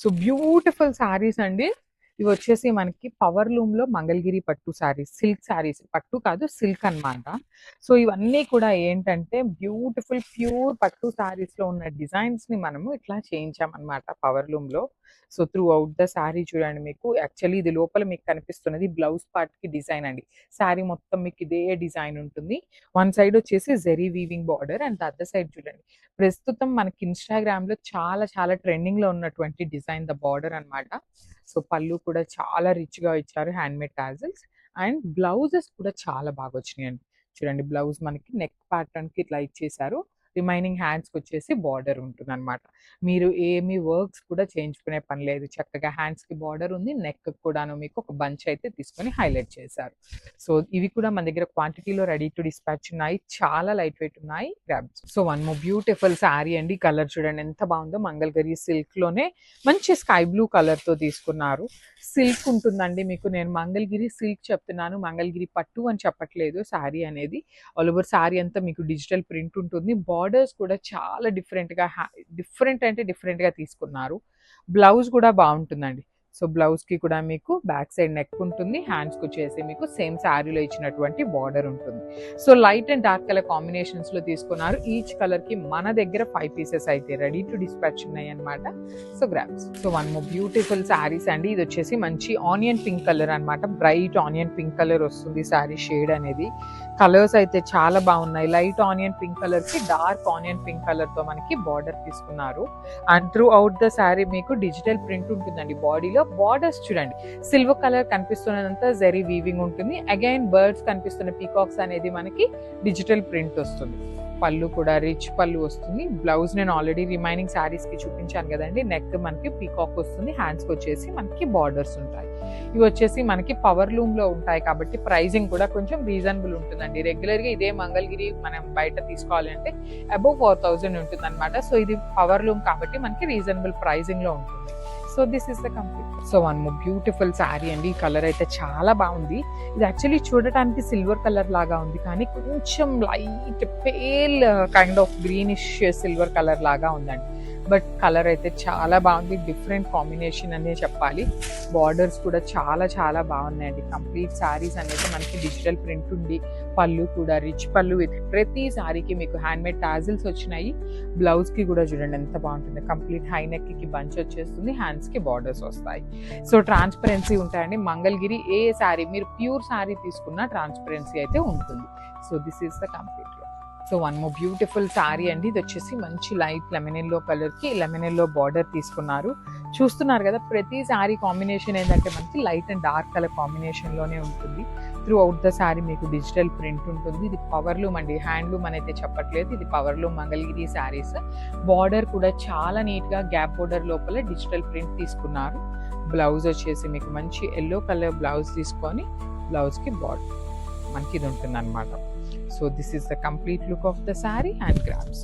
So beautiful saris అండి. ఇవి వచ్చేసి మనకి పవర్ లూమ్ లో మంగళగిరి పట్టు శారీస్, సిల్క్ శారీస్, పట్టు కాదు సిల్క్ అన్నమాట. సో ఇవన్నీ కూడా ఏంటంటే బ్యూటిఫుల్ ప్యూర్ పట్టు శారీస్ లో ఉన్న డిజైన్స్ ని మనము ఇట్లా చేయించామన్నమాట పవర్ లూమ్ లో. So through out the sari చూడండి, మీకు యాక్చువల్లీ ఇది లోపల మీకు కనిపిస్తున్నది బ్లౌజ్ పార్ట్ కి డిజైన్ అండి. శారీ మొత్తం మీకు ఇదే డిజైన్ ఉంటుంది. వన్ సైడ్ వచ్చేసి zari weaving border and other side చూడండి, ప్రస్తుతం మనకి ఇన్‌స్టాగ్రామ్‌లో చాలా చాలా ట్రెండింగ్‌లో ఉన్నటువంటి డిజైన్ ద బార్డర్ అన్నమాట. సో పళ్ళు కూడా చాలా రిచ్‌గా ఇచ్చారు, హ్యాండ్‌మేడ్ టాజిల్స్ అండ్ బ్లౌజెస్ కూడా చాలా బాగొచ్చినాయండి. చూడండి బ్లౌజ్ మనకి నెక్ ప్యాటర్న్‌కి ఇట్లా ఇచ్చేసారు. రిమైనింగ్ హ్యాండ్స్‌కొచ్చేసి బార్డర్ ఉంటుందన్నమాట. మీరు ఏమి వర్క్స్ కూడా చేయించుకునే పని లేదు. చక్కగా హ్యాండ్స్‌కి బార్డర్ ఉంది. నెక్‌కి కూడాను మీకు ఒక బంచ్ అయితే తీసుకొని హైలైట్ చేశారు. సో ఇవి కూడా మన దగ్గర క్వాంటిటీలో రెడీ టు డిస్పాచ్ ఉన్నాయి. చాలా లైట్ వెయిట్ ఉన్నాయి. Grabs. So one more beautiful sari అండి. కలర్ చూడండి ఎంత బాగుందో, మంగళగిరి సిల్క్ లోనే మంచి స్కై బ్లూ కలర్ తో తీసుకున్నారు. సిల్క్ ఉంటుందండి మీకు, నేను మంగళగిరి సిల్క్ చెప్తున్నాను, మంగళగిరి పట్టు అని చెప్పట్లేదు. శారీ అనేది ఆల్ ఓవర్ శారీ అంతా మీకు డిజిటల్ ప్రింట్ ఉంటుంది. బార్డర్స్ కూడా చాలా డిఫరెంట్ అంటే డిఫరెంట్ గా తీసుకున్నారు. బ్లౌజ్ కూడా బాగుంటుందండి. సో బ్లౌజ్ కి కూడా మీకు బ్యాక్ సైడ్ నెక్ ఉంటుంది. హ్యాండ్స్ కి వచ్చేసి మీకు సేమ్ శారీలో ఇచ్చినటువంటి బార్డర్ ఉంటుంది. So light and dark colour combinations లో తీసుకున్నారు. ఈచ్ కలర్ కి మన దగ్గర 5 పీసెస్ అయితే రెడీ టు డిస్పాచ్ ఉన్నాయి అనమాట. So grabs. So one more beautiful saris అండి. ఇది వచ్చేసి మంచి ఆనియన్ పింక్ కలర్ అనమాట. బ్రైట్ ఆనియన్ పింక్ కలర్ వస్తుంది శారీ షేడ్ అనేది. కలర్స్ అయితే చాలా బాగున్నాయి. లైట్ ఆనియన్ పింక్ కలర్ కి డార్క్ ఆనియన్ పింక్ కలర్ తో మనకి బార్డర్ తీసుకున్నారు. And through out the sari మీకు డిజిటల్ ప్రింట్ ఉంటుందండి. బాడీలో బార్డర్స్ చూడండి, సిల్వర్ కలర్ కనిపిస్తున్నదంతా జెరీ వీవింగ్ ఉంటుంది. అగైన్ బర్డ్స్ కనిపిస్తున్న పీకాక్స్ అనేది మనకి డిజిటల్ ప్రింట్ వస్తుంది. పళ్ళు కూడా రిచ్ పళ్ళు వస్తుంది. బ్లౌజ్ నేను ఆల్రెడీ రిమైనింగ్ శారీస్ కి చూపించాను కదండి. నెక్ మనకి పీకాక్ వస్తుంది. హ్యాండ్స్ కి వచ్చేసి మనకి బార్డర్స్ ఉంటాయి. ఇవి వచ్చేసి మనకి పవర్ లూమ్ లో ఉంటాయి కాబట్టి ప్రైజింగ్ కూడా కొంచెం రీజనబుల్ ఉంటుందండి. రెగ్యులర్ గా ఇదే మంగళగిరి మనం బయట తీసుకోవాలి అంటే అబౌవ్ 4000 ఉంటుంది అనమాట. సో ఇది పవర్ లూమ్ కాబట్టి మనకి రీజనబుల్ ప్రైజింగ్ లో ఉంటుంది. So this is the complete. So one more beautiful sari అండి. ఈ కలర్ అయితే చాలా బాగుంది. ఇది యాక్చువల్లీ చూడటానికి సిల్వర్ కలర్ లాగా ఉంది, కానీ కొంచెం light pale kind of greenish silver colour లాగా ఉందండి. బట్ కలర్ అయితే చాలా బాగుంది. డిఫరెంట్ కాంబినేషన్ అనే చెప్పాలి. బార్డర్స్ కూడా చాలా చాలా బాగున్నాయండి. కంప్లీట్ శారీస్ అనేది మనకి డిజిటల్ ప్రింట్ ఉంది. పళ్ళు కూడా రిచ్ పళ్ళు విత్ ప్రతి శారీకి మీకు హ్యాండ్మేడ్ టాజిల్స్ వచ్చినాయి. బ్లౌజ్ కి కూడా చూడండి ఎంత బాగుంటుంది. కంప్లీట్ హై నెక్ కి బంచ్ వచ్చేస్తుంది. హ్యాండ్స్ కి బార్డర్స్ వస్తాయి. సో ట్రాన్స్పరెన్సీ ఉంటాయండి. మంగళగిరి ఏ శారీ మీరు ప్యూర్ శారీ తీసుకున్నా ట్రాన్స్పరెన్సీ అయితే ఉంటుంది. So this is the complete. So one more beautiful sari అండి. ఇది వచ్చేసి మంచి లైట్ లెమన్ ఎల్లో కలర్ కి లెమన్ ఎల్లో బార్డర్ తీసుకున్నారు. చూస్తున్నారు కదా, ప్రతి శారీ కాంబినేషన్ ఏంటంటే మనకి light and dark colour combination లోనే ఉంటుంది. త్రూ అవుట్ ద శారీ మీకు డిజిటల్ ప్రింట్ ఉంటుంది. ఇది పవర్ లూమ్ అండి, హ్యాండ్లూమ్ అని అయితే చెప్పట్లేదు. ఇది power loom Mangalagiri saris. Border కూడా చాలా నీట్ గా గ్యాప్ బార్డర్ లోపల డిజిటల్ ప్రింట్ తీసుకున్నారు. బ్లౌజ్ వచ్చేసి మీకు మంచి ఎల్లో కలర్ బ్లౌజ్ తీసుకొని బ్లౌజ్ కి బార్డర్ మనకి ఇది ఉంటుంది అనమాట. So this is the complete look of the saree and grabs.